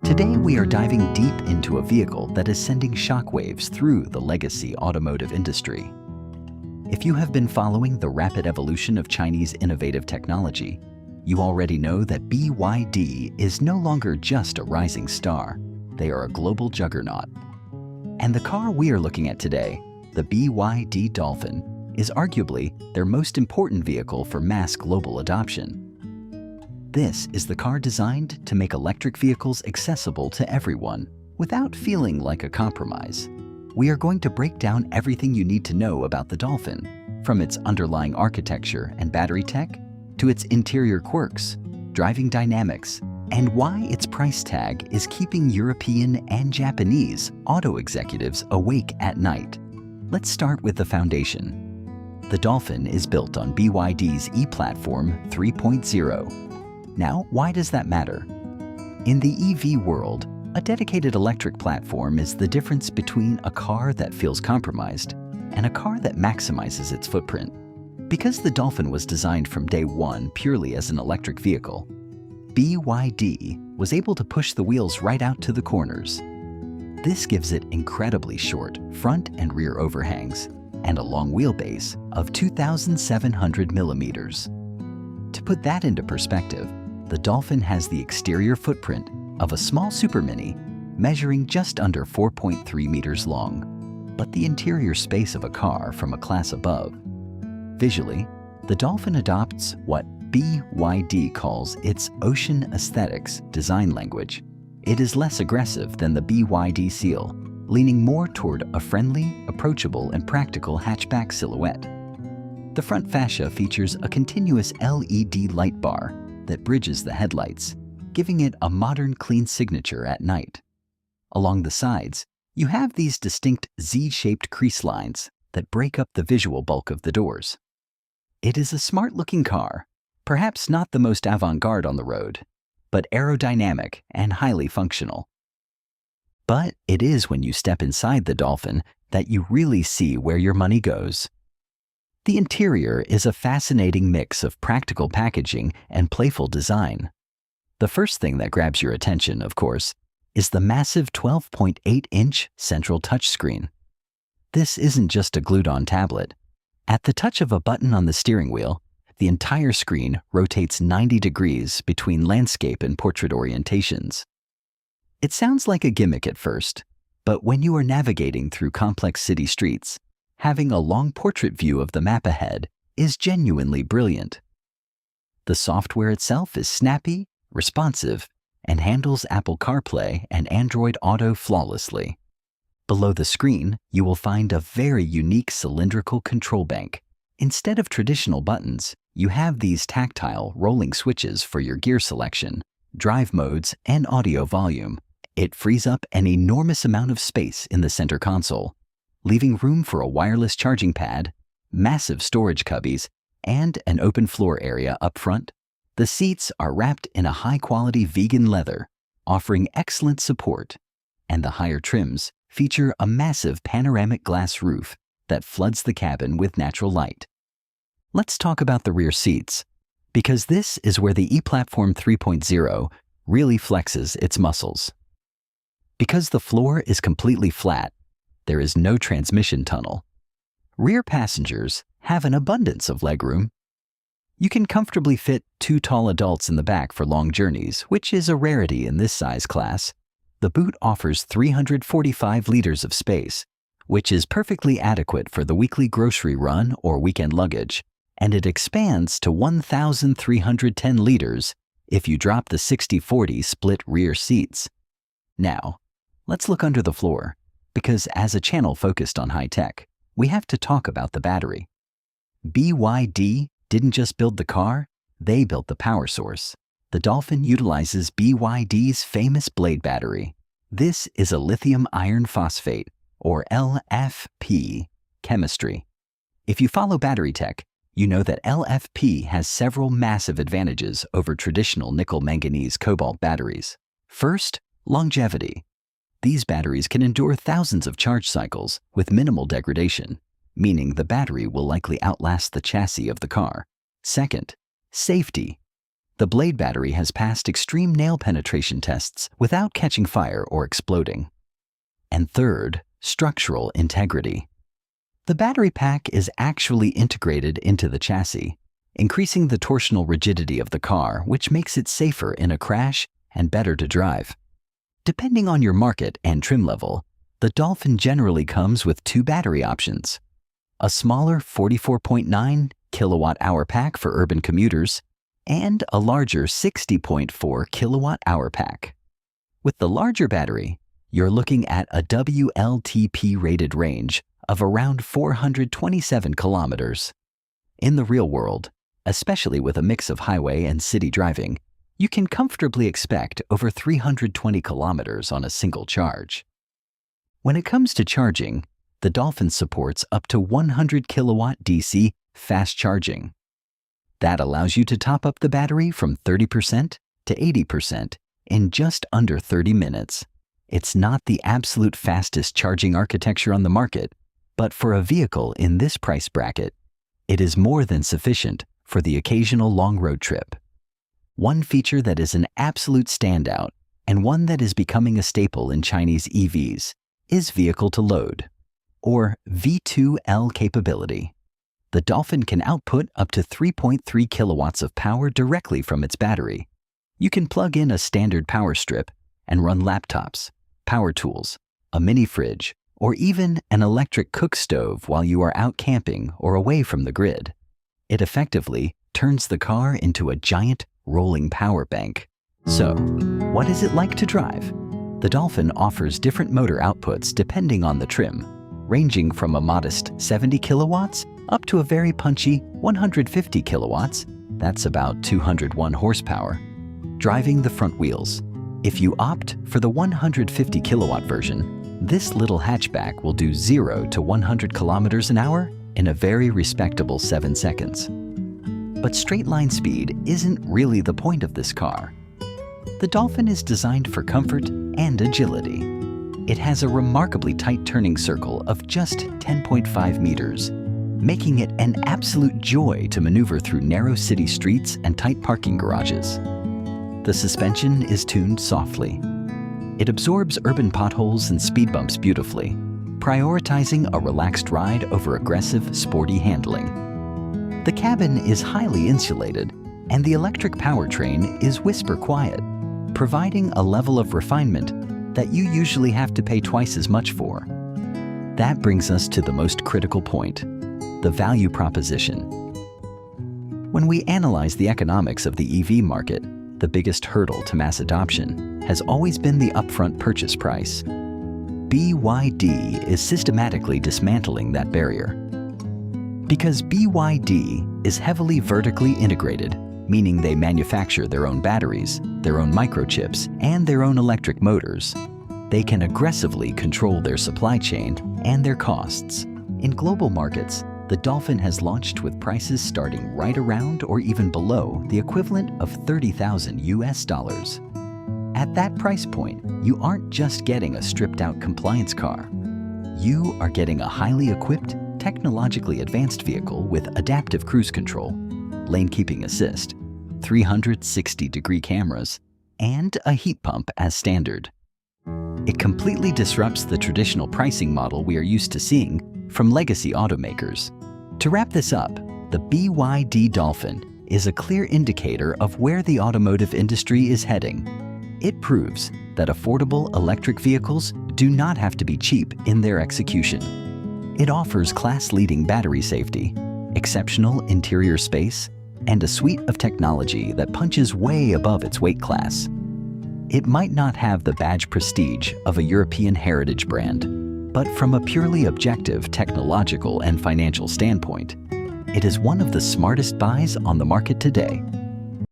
Today we are diving deep into a vehicle that is sending shockwaves through the legacy automotive industry. If you have been following the rapid evolution of Chinese innovative technology, you already know that BYD is no longer just a rising star. They are a global juggernaut. And the car we are looking at today, the BYD Dolphin, is arguably their most important vehicle for mass global adoption. This is the car designed to make electric vehicles accessible to everyone without feeling like a compromise. We are going to break down everything you need to know about the Dolphin, from its underlying architecture and battery tech, to its interior quirks, driving dynamics, and why its price tag is keeping European and Japanese auto executives awake at night. Let's start with the foundation. The Dolphin is built on BYD's e-Platform 3.0. Now, why does that matter? In the EV world, a dedicated electric platform is the difference between a car that feels compromised and a car that maximizes its footprint. Because the Dolphin was designed from day one purely as an electric vehicle, BYD was able to push the wheels right out to the corners. This gives it incredibly short front and rear overhangs and a long wheelbase of 2,700 millimeters. To put that into perspective, the Dolphin has the exterior footprint of a small Super Mini, measuring just under 4.3 meters long, but the interior space of a car from a class above. Visually, the Dolphin adopts what BYD calls its ocean aesthetics design language. It is less aggressive than the BYD seal, leaning more toward a friendly, approachable, and practical hatchback silhouette. The front fascia features a continuous LED light bar that bridges the headlights, giving it a modern, clean signature at night. Along the sides, you have these distinct Z-shaped crease lines that break up the visual bulk of the doors. It is a smart-looking car, perhaps not the most avant-garde on the road, but aerodynamic and highly functional. But it is when you step inside the Dolphin that you really see where your money goes. The interior is a fascinating mix of practical packaging and playful design. The first thing that grabs your attention, of course, is the massive 12.8-inch central touchscreen. This isn't just a glued-on tablet. At the touch of a button on the steering wheel, the entire screen rotates 90 degrees between landscape and portrait orientations. It sounds like a gimmick at first, but when you are navigating through complex city streets, having a long portrait view of the map ahead is genuinely brilliant. The software itself is snappy, responsive, and handles Apple CarPlay and Android Auto flawlessly. Below the screen, you will find a very unique cylindrical control bank. Instead of traditional buttons, you have these tactile rolling switches for your gear selection, drive modes, and audio volume. It frees up an enormous amount of space in the center console, leaving room for a wireless charging pad, massive storage cubbies, and an open floor area up front. The seats are wrapped in a high-quality vegan leather, offering excellent support, and the higher trims feature a massive panoramic glass roof that floods the cabin with natural light. Let's talk about the rear seats, because this is where the e-Platform 3.0 really flexes its muscles. Because the floor is completely flat, there is no transmission tunnel. Rear passengers have an abundance of legroom. You can comfortably fit 2 tall adults in the back for long journeys, which is a rarity in this size class. The boot offers 345 liters of space, which is perfectly adequate for the weekly grocery run or weekend luggage, and it expands to 1,310 liters if you drop the 60-40 split rear seats. Now, let's look under the floor, because as a channel focused on high-tech, we have to talk about the battery. BYD didn't just build the car, they built the power source. The Dolphin utilizes BYD's famous Blade Battery. This is a lithium iron phosphate, or LFP, chemistry. If you follow battery tech, you know that LFP has several massive advantages over traditional nickel-manganese cobalt batteries. First, longevity. These batteries can endure thousands of charge cycles with minimal degradation, meaning the battery will likely outlast the chassis of the car. Second, safety. The Blade battery has passed extreme nail penetration tests without catching fire or exploding. And third, structural integrity. The battery pack is actually integrated into the chassis, increasing the torsional rigidity of the car, which makes it safer in a crash and better to drive. Depending on your market and trim level, the Dolphin generally comes with two battery options: a smaller 44.9 kilowatt-hour pack for urban commuters and a larger 60.4 kilowatt-hour pack. With the larger battery, you're looking at a WLTP-rated range of around 427 kilometers. In the real world, especially with a mix of highway and city driving, you can comfortably expect over 320 kilometers on a single charge. When it comes to charging, the Dolphin supports up to 100 kilowatt DC fast charging. That allows you to top up the battery from 30% to 80% in just under 30 minutes. It's not the absolute fastest charging architecture on the market, but for a vehicle in this price bracket, it is more than sufficient for the occasional long road trip. One feature that is an absolute standout, and one that is becoming a staple in Chinese EVs, is vehicle-to-load, or V2L capability. The Dolphin can output up to 3.3 kilowatts of power directly from its battery. You can plug in a standard power strip and run laptops, power tools, a mini fridge, or even an electric cook stove while you are out camping or away from the grid. It effectively turns the car into a giant rolling power bank. So, what is it like to drive? The Dolphin offers different motor outputs depending on the trim, ranging from a modest 70 kilowatts up to a very punchy 150 kilowatts, that's about 201 horsepower, driving the front wheels. If you opt for the 150 kilowatt version, this little hatchback will do 0 to 100 kilometers an hour in a very respectable 7 seconds. But straight line speed isn't really the point of this car. The Dolphin is designed for comfort and agility. It has a remarkably tight turning circle of just 10.5 meters, making it an absolute joy to maneuver through narrow city streets and tight parking garages. The suspension is tuned softly. It absorbs urban potholes and speed bumps beautifully, prioritizing a relaxed ride over aggressive, sporty handling. The cabin is highly insulated, and the electric powertrain is whisper quiet, providing a level of refinement that you usually have to pay twice as much for. That brings us to the most critical point, the value proposition. When we analyze the economics of the EV market, the biggest hurdle to mass adoption has always been the upfront purchase price. BYD is systematically dismantling that barrier. Because BYD is heavily vertically integrated, meaning they manufacture their own batteries, their own microchips, and their own electric motors, they can aggressively control their supply chain and their costs. In global markets, the Dolphin has launched with prices starting right around or even below the equivalent of $30,000 US. At that price point, you aren't just getting a stripped-out compliance car. You are getting a highly equipped, technologically advanced vehicle with adaptive cruise control, lane keeping assist, 360-degree cameras, and a heat pump as standard. It completely disrupts the traditional pricing model we are used to seeing from legacy automakers. To wrap this up, the BYD Dolphin is a clear indicator of where the automotive industry is heading. It proves that affordable electric vehicles do not have to be cheap in their execution. It offers class-leading battery safety, exceptional interior space, and a suite of technology that punches way above its weight class. It might not have the badge prestige of a European heritage brand, but from a purely objective technological and financial standpoint, it is one of the smartest buys on the market today.